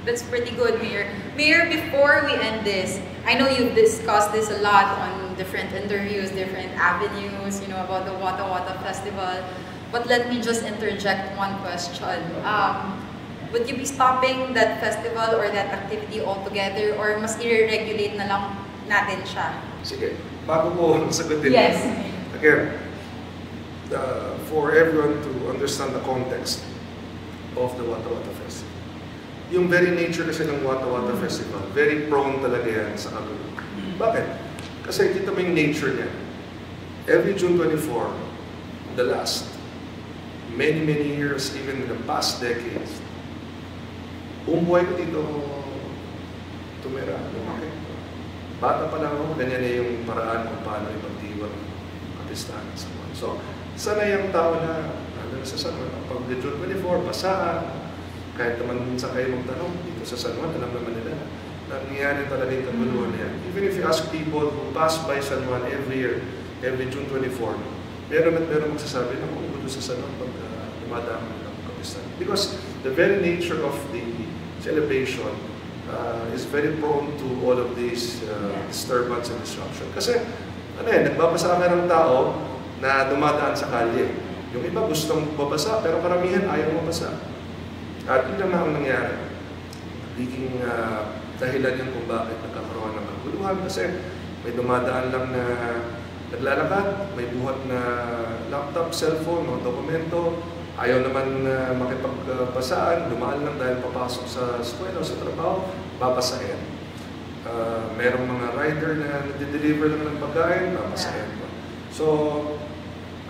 That's pretty good, Mayor. Mayor, before we end this, I know you've discussed this a lot on different interviews, different avenues, about the Wata Wata Festival. But let me just interject one question. Would you be stopping that festival or that activity altogether, or mas i-regulate na lang natin siya?
Sige, bago ko sagutin.
Yes.
Again, for everyone to understand the context of the Wata Wata Festival. Yung very nature kasi ng Wata Wata Festival, very prone talaga yan sa kagulo. Bakit? Kasi kita mo yung nature niya. Every June 24, the last many years, even in the past decades, umuwi ko dito tumira. Okay. Bata pa lang ako, ganyan na yung paraan kung paano ipagdiwang kapistahan sa San Juan. So, sana yung tao na sa San Juan, pag June 24, basaan, kahit naman minsan kayo magtanong dito sa San Juan, alam naman nila na nangyayari talaga yung kaguluhan na yan. Even if you ask people who pass by San Juan every year, every June 24, meron at meron magsasabi na kung gusto sa San Juan pag dumadaan ng kapistahan. Because the very nature of the celebration is very prone to all of these disturbance and disruption. Kasi, nagbabasa ka ng tao na dumadaan sa kalye. Yung iba gustong babasa, pero karamihan ayaw mabasa. At yun naman ang nangyari. Nagiging dahilan yun kung bakit nagkakaroon ng kaguluhan. Kasi may dumadaan lang na naglalakad, may buhat na laptop, cellphone, o dokumento, ayaw naman makipagbasaan, dumaan lang dahil papasok sa eskwela o sa trabaho, babasahin. Merong mga rider na nade-deliver lang ng pagkain, babasahin. So,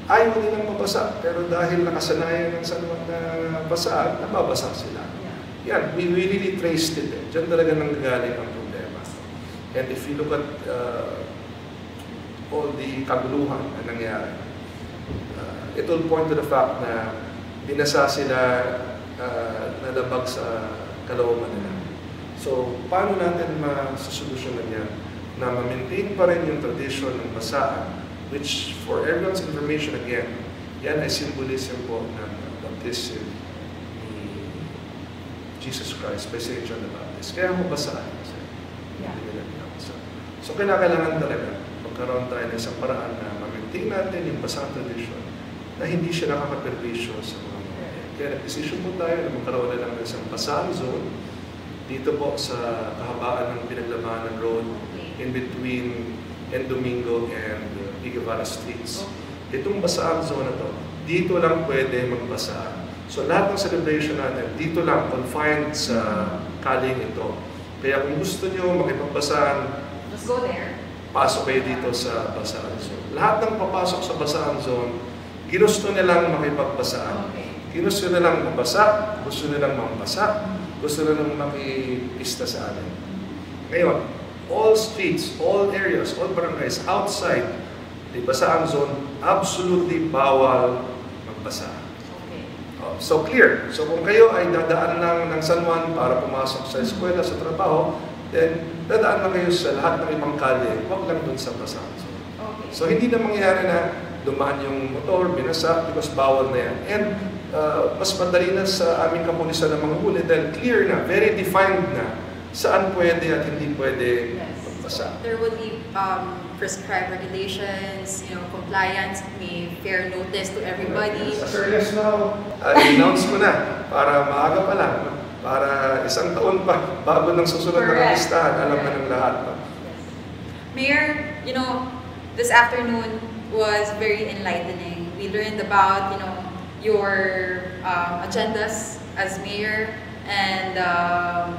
ayaw nilang mabasa, pero dahil nakasanayan ng San Juan na basaan, nababasa sila. Yan, we really traced it. Diyan talaga nanggagaling ang problema. And if you look at all the kaguluhan na nangyari, it will point to the fact na binasa sila nalabag sa kalooban nila. So, paano natin masusolusyonan yan? Na ma-maintain pa rin yung tradition ng basaan, which for everyone's information again, yan ay symbolism po ng baptism ni Jesus Christ by St. John the Baptist. Kaya mo basaan. So, kailangan talaga magkaroon tayo ng isang paraan na ma-maintain natin yung basaan tradition na hindi siya nakakaperwisyo sa mga mga. Kaya nag-decision po tayo na magkaroon na lang ng isang basaan zone dito po sa kahabaan ng Pinaglamanan Road in between Domingo and Guevara Streets. Itong basaan zone na to, dito lang pwede magbasa. So lahat ng celebration natin, dito lang, confined sa kaling ito. Kaya kung gusto nyo makipagbasaan,
just go there.
Pasok kayo dito sa basaan zone. Lahat ng papasok sa basaan zone, ginusto nilang makipagbasaan. Ginusto nilang mabasa, gusto nilang mambasa, gusto nilang makipista sa amin. Ngayon, all streets, all areas, all barangays outside the basaan zone, absolutely bawal magbasa. So clear. So kung kayo ay dadaan lang ng San Juan para pumasok sa eskwela, sa trabaho, then dadaan lang kayo sa lahat ng ibang kalye, huwag lang dun sa basaan zone. So hindi na mangyayari na dumaan yung motor, binasa, because bawal na yan. And mas madali na sa aming kapulisan na mga huli dahil clear na, very defined na saan pwede at hindi pwede magbasa.
There will be prescribed regulations, compliance, may fair notice to everybody.
As early as now, i-announce ko na para maaga pa lang, para isang taon pa bago ng susunod na listahan, alam na ng lahat.
Mayor, this afternoon was very enlightening. We learned about, your agendas as mayor, and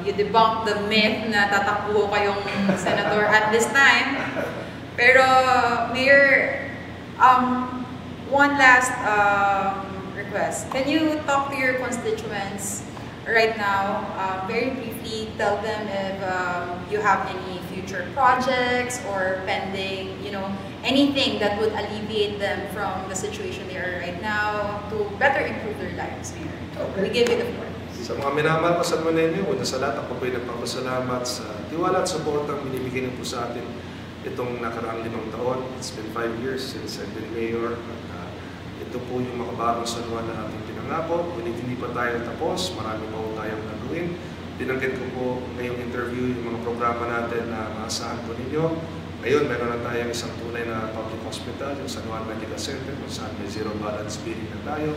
you debunked the myth na tatakbo kayong senator at this time. Pero, Mayor, one last request. Can you talk to your constituents right now? Very briefly, tell them if you have any future projects or pending, anything that would alleviate them from the situation they are right now to better improve their lives, Mayor. Okay. We give you the floor.
Sa mga minamahal ko sa Manenyo, una sa lahat ako po'y nagpapasalamat sa tiwala at suportang binibigay niyo po sa atin itong nakaraang 5 taon. It's been 5 years since I've been mayor. At, ito po yung makabagong San Juan na ating pinangako. Ngunit hindi pa tayo tapos, marami pa po tayong gagawin. Binanggit ko po ngayong interview yung mga programa natin na maasahan po ninyo. Ngayon, meron na tayong isang tunay na public hospital, yung San Juan Medical Center, kung saan may zero balance billing na tayo.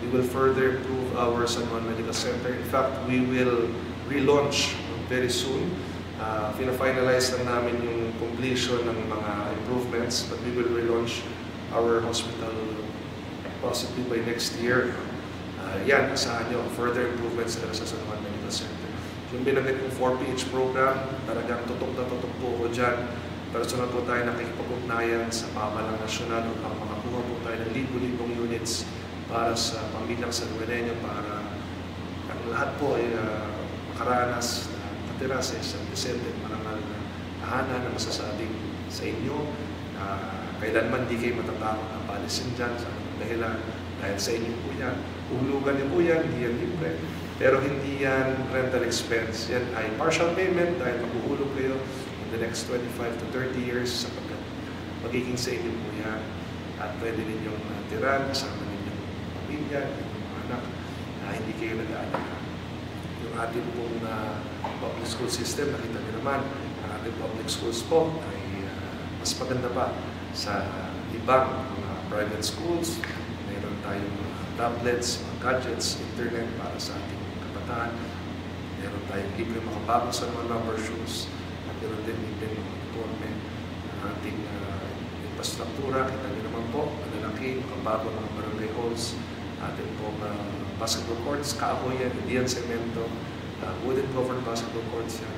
We will further improve our San Juan Medical Center. In fact, we will relaunch very soon. Pina-finalize lang namin yung completion ng mga improvements, but we will relaunch our hospital possibly by next year. Yan, asahan nyo, further improvements sa San Juan Medical Center. Yung binanggit kong 4PH program, talagang tutok na tutok po ko dyan. personal po tayo nakikipag-ugnayan sa pamahalang nasyonal upang makakuha po tayo ng libo-libong units para sa pamilyang San Juanenyo para ang lahat po ay makaranas na matira sa isang decente at marangal na tahanan na masasabing sa inyo. Kailanman di kayo matatakot na palisin dyan sa dahilan dahil sa inyo po yan. Uhulugan niyo po yan, hindi yan libre. Pero hindi yan rental expense. Yan ay partial payment dahil mag-uhulog kayo in the next 25 to 30 years sapagkat magiging sa inyo po yan. At pwede ninyong tiran, kasama ninyong pamilya, ninyong mga anak, na hindi kayo nag-aalala. Yung ating pong public school system, nakita niyo naman, ang ating public schools po ay mas maganda pa sa ibang mga private schools. Mayroon tayong tablets, gadgets, internet para sa ating kabataan. Meron tayong libre makabagong sa mga rubber shoes. At meron din libre mga uniforme. Ang ating infrastruktura, kita niyo naman po, malalaki, makabagong mga barangay halls. Ating pong basketball courts, kahoy yan, hindi yan semento. Wooden covered basketball courts yan.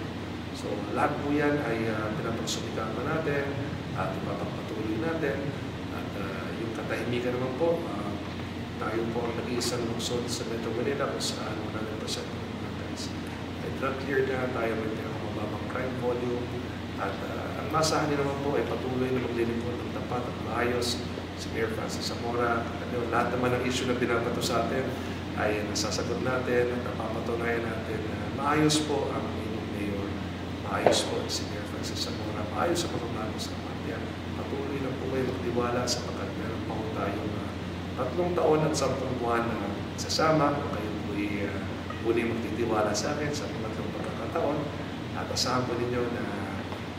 So lahat po yan ay pinapagsumikapan natin at ipapagpatuloy natin. At yung katahimikan naman po, tayo po ang nag-iisang lungsod sa Metro Manila kung saan 100% ng mga guys ay drug cleared na, tayo may pinakamababang crime volume. At ang masahan niyo naman po ay patuloy na maglilingkod ng tapat at maayos si Mayor Francis Zamora. Lahat naman ng issue na binabato sa atin ay nasasagot natin at napapatunayan natin na maayos po ang inyong mayor, maayos po si Mayor Francis Zamora, maayos ang mga bago sa Mapia. Patuloy lang po kayo magtiwala sapagkat meron pa po tayong 3 taon at 10 buwan na sasama kung kayo po'y muli magtitiwala sa akin sa mga 3 pagkakataon. At asahan po ninyo na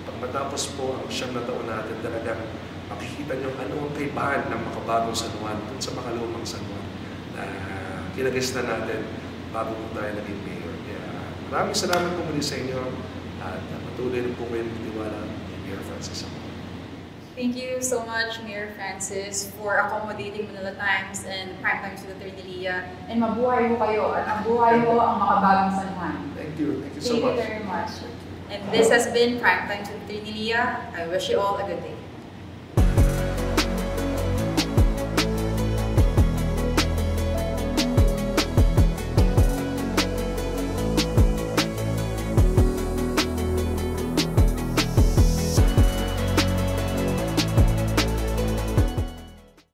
pag matapos po ang 9 na taon natin, talagang makikita nyo ano ang kaibahan ng makabagong San Juan dun sa makalumang San Juan na kinagis na natin bago po tayo naging mayor. Kaya maraming salamat po muli sa inyo at patuloy rin po kayo magtiwala ni Mayor Francis Zamora.
Thank you so much, Mayor Francis, for accommodating Manila Times and Prime Times with Trinidad. And mabuhay mo kayo at ang buhay mo ang makabagong San Juan.
Thank you. Thank you so much.
Thank you very much. And this has been Prime Times with Trinidad. I wish you all a good day.